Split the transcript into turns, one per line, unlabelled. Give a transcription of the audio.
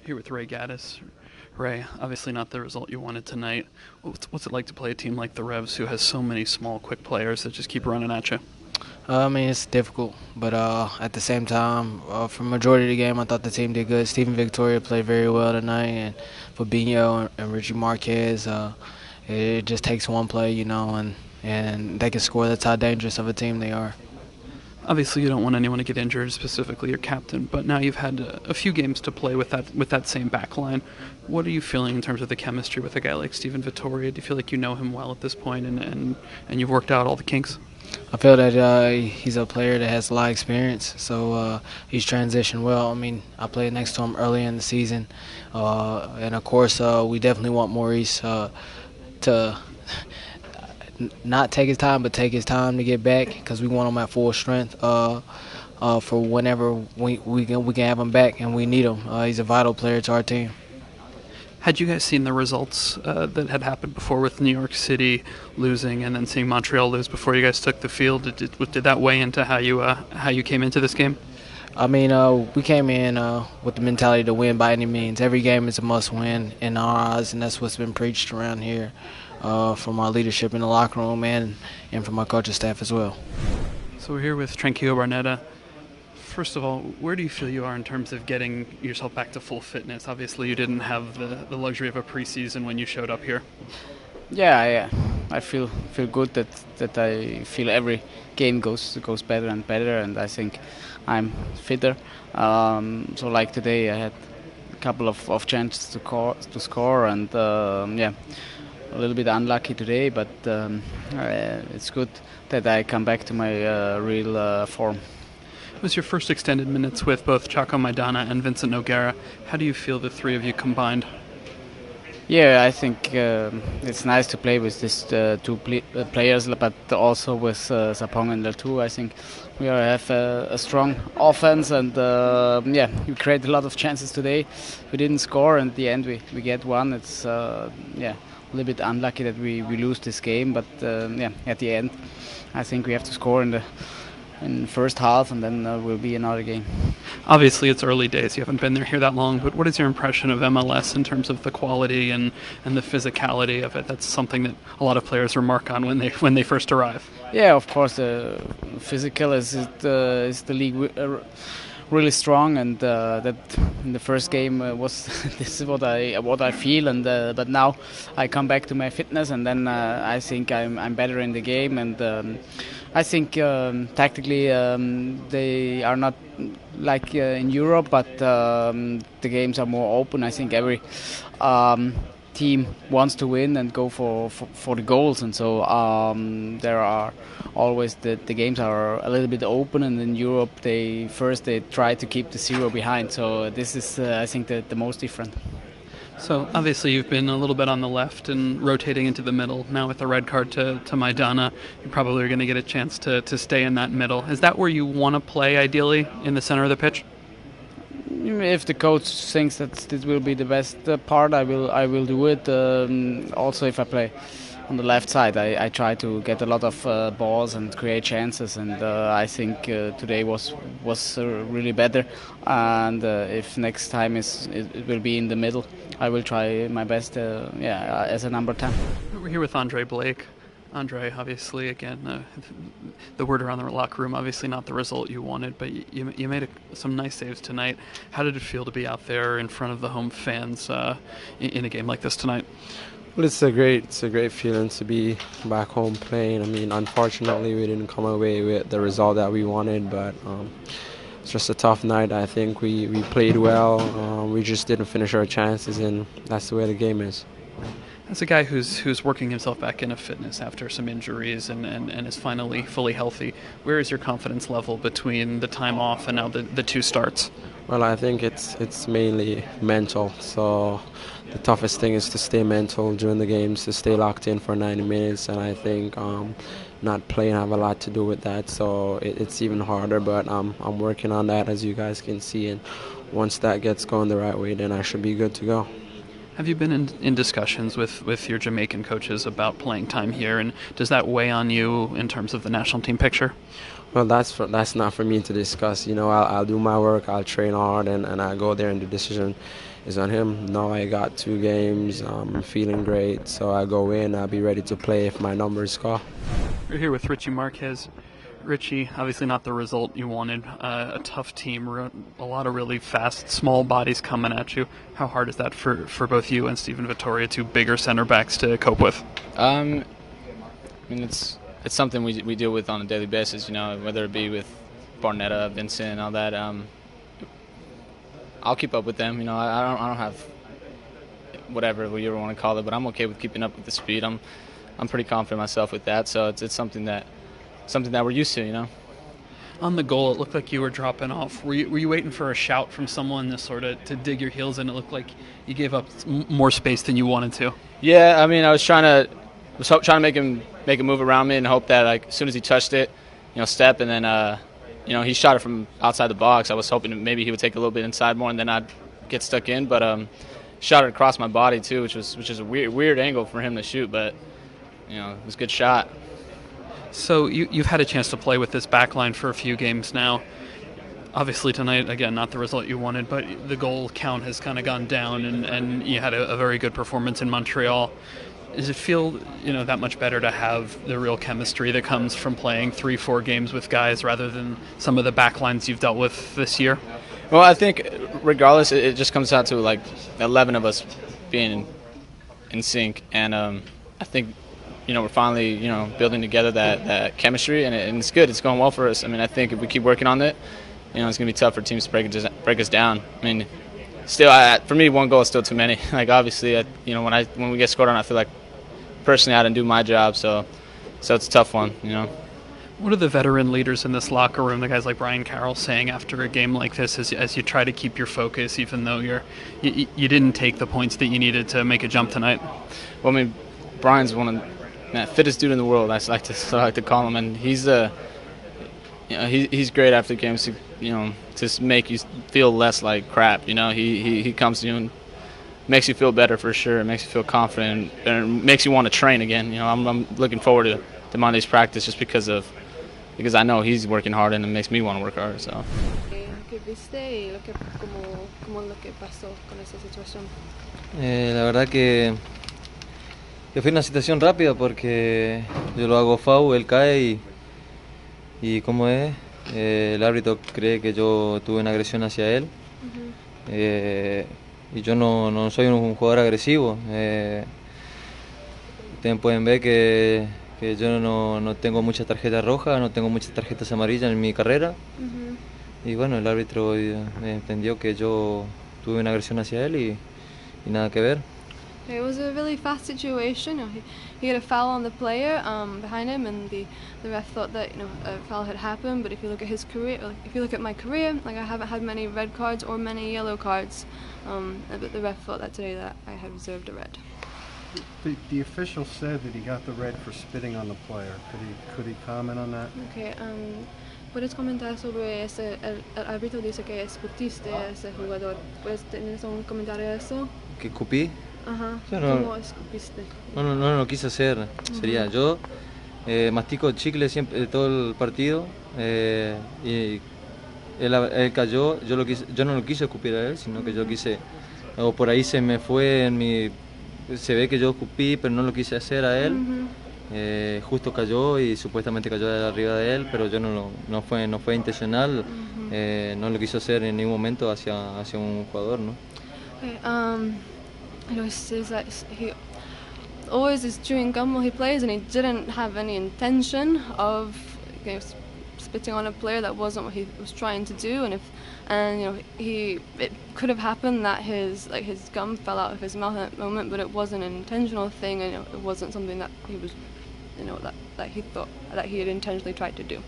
Here with Ray Gaddis. Ray, obviously not the result you wanted tonight. What's it like to play a team like the Revs who has so many small, quick players that just keep running at you?
I mean, it's difficult, but at the same time, for the majority of the game, I thought the team did good. Steven Victoria played very well tonight, and Fabinho and Richie Marquez, it just takes one play, and they can score. That's how dangerous of a team they are.
Obviously, you don't want anyone to get injured, specifically your captain, but now you've had a few games to play with that same back line. What are you feeling in terms of the chemistry with a guy like Steven Victoria? Do you feel like you know him well at this point and you've worked out all the kinks?
I feel that he's a player that has a lot of experience, so he's transitioned well. I mean, I played next to him early in the season, and of course, we definitely want Maurice to not take his time, but take his time to get back because we want him at full strength for whenever we can have him back and we need him. He's a vital player to our team.
Had you guys seen the results that had happened before with New York City losing and then seeing Montreal lose before you guys took the field? Did that weigh into how you came into this game?
I mean, we came in with the mentality to win by any means. Every game is a must-win in our eyes, and that's what's been preached around here from our leadership in the locker room and from our coaching staff as well.
So we're here with Tranquillo Barnetta. First of all, where do you feel you are in terms of getting yourself back to full fitness? Obviously, you didn't have the luxury of a preseason when you showed up here.
Yeah, I feel good that I feel every game goes better and better, and I think I'm fitter. So like today, I had a couple of chances to score, and a little bit unlucky today, but it's good that I come back to my real form.
It was your first extended minutes with both Chaco Maidana and Vincent Noguera. How do you feel the three of you combined?
Yeah, I think it's nice to play with these two players, but also with Sapong and Latu. I think we have a strong offense, and we create a lot of chances today. We didn't score, and at the end we get one. It's a little bit unlucky that we lose this game, but at the end, I think we have to score in the first half, and then will be another game.
Obviously, it's early days. You haven't been here that long, but what is your impression of MLS in terms of the quality and the physicality of it? That's something that a lot of players remark on when they first arrive.
Yeah, of course, physical is the league really strong, and that in the first game was this is what I feel, and but now I come back to my fitness, and then I think I'm better in the game, and I think tactically they are not like in Europe, but the games are more open. I think every team wants to win and go for the goals, and so there are always the games are a little bit open, and in Europe they try to keep the zero behind. So this is I think the most different.
So obviously you've been a little bit on the left and rotating into the middle. Now with the red card to Maidana, you probably are going to get a chance to stay in that middle. Is that where you want to play ideally, in the center of the pitch?
If the coach thinks that this will be the best part, I will do it. Also, if I play on the left side, I try to get a lot of balls and create chances, and I think today was really better. And if next time it will be in the middle, I will try my best. As a number 10.
We're here with Andre Blake. Andre, obviously, again, the word around the locker room, obviously not the result you wanted, but you made some nice saves tonight. How did it feel to be out there in front of the home fans in a game like this tonight?
Well, it's a great feeling to be back home playing. I mean, unfortunately, we didn't come away with the result that we wanted, but it's just a tough night. I think we played well. We just didn't finish our chances, and that's the way the game is.
As a guy who's working himself back into fitness after some injuries and is finally fully healthy, where is your confidence level between the time off and now the two starts?
Well, I think it's mainly mental. So the toughest thing is to stay mental during the games, to stay locked in for 90 minutes, and I think not playing have a lot to do with that. So it's even harder, but I'm working on that, as you guys can see, and once that gets going the right way, then I should be good to go.
Have you been in discussions with your Jamaican coaches about playing time here, and does that weigh on you in terms of the national team picture?
Well, that's not for me to discuss. You know, I'll do my work, I'll train hard, and I go there, and the decision is on him. Now I got 2 games, I'm feeling great, so I go in, I'll be ready to play if my numbers call.
We're here with Richie Marquez. Richie, obviously not the result you wanted. A tough team, a lot of really fast, small bodies coming at you. How hard is that for both you and Steven Vittoria, 2 bigger center backs, to cope with?
I mean, it's something we deal with on a daily basis, you know, whether it be with Barnetta, Vincent, and all that. I'll keep up with them, you know. I don't have whatever you ever want to call it, but I'm okay with keeping up with the speed. I'm pretty confident myself with that, so it's something that we're used to, you know.
On the goal, it looked like you were dropping off. Were you waiting for a shout from someone to dig your heels in? It looked like you gave up more space than you wanted to.
Yeah, I mean, I was trying to make him move around me and hope that, like, as soon as he touched it, you know, step, and then you know, he shot it from outside the box. I was hoping maybe he would take a little bit inside more, and then I'd get stuck in. But shot it across my body too, which is a weird angle for him to shoot. But you know, it was a good shot.
So you've had a chance to play with this back line for a few games now. Obviously tonight, again, not the result you wanted, but the goal count has kind of gone down, and you had a very good performance in Montreal. Does it feel, you know, that much better to have the real chemistry that comes from playing 3-4 games with guys rather than some of the back lines you've dealt with this year?
Well, I think regardless, it just comes out to like 11 of us being in sync, and I think, you know, we're finally, you know, building together that chemistry, and it's good. It's going well for us. I mean, I think if we keep working on it, you know, it's going to be tough for teams to break us down. I mean, still, for me, 1 goal is still too many. Like, obviously, you know, when we get scored on, I feel like personally I didn't do my job, so it's a tough one, you know.
What are the veteran leaders in this locker room, the guys like Brian Carroll, saying after a game like this as you try to keep your focus, even though you didn't take the points that you needed to make a jump tonight?
Well, I mean, Brian's one of the fittest dude in the world, I like to call him, and he's you know, he's great after games to, you know, to make you feel less like crap. You know, he comes to you and makes you feel better for sure. It makes you feel confident and makes you want to train again. You know, I'm looking forward to Monday's practice just because I know he's working hard, and it makes me want to work hard. So.
¿Qué viste y cómo lo que pasó con esa situación?
La verdad que fue una situación rápida porque yo lo hago foul, él cae y como es, el árbitro cree que yo tuve una agresión hacia él. Y yo no soy un jugador agresivo. Ustedes pueden ver que yo no tengo muchas tarjetas rojas, no tengo muchas tarjetas amarillas en mi carrera. Y bueno, el árbitro entendió que yo tuve una agresión hacia él y nada que ver.
It was a really fast situation. You know, he had a foul on the player behind him, and the ref thought that, you know, a foul had happened. But if you look at his career, if you look at my career, like, I haven't had many red cards or many yellow cards. But the ref thought that today that I had reserved a red.
The official said that he got the red for spitting on the player. Could he comment on that?
Okay. ¿Puedes comentar sobre ese? El árbitro dice que escupiste a ese jugador. ¿Puedes tener un comentario de eso?
¿Que escupí?
Ajá.
Yo
¿Cómo escupiste?
No lo quise hacer. Sería yo mastico chicle siempre todo el partido y él cayó. Yo no lo quise escupir a él, sino que yo quise, o por ahí se me fue se ve que yo escupí, pero no lo quise hacer a él. Justo cayó y supuestamente cayó de arriba de él, pero yo no fue intencional. No lo quise hacer en ningún momento hacia un jugador, ¿no?
You know, he says that he always is chewing gum while he plays, and he didn't have any intention of, you know, spitting on a player. That wasn't what he was trying to do, and you know, it could have happened that his gum fell out of his mouth at that moment, but it wasn't an intentional thing, and, you know, it wasn't something that he was, you know, that he thought that he had intentionally tried to do.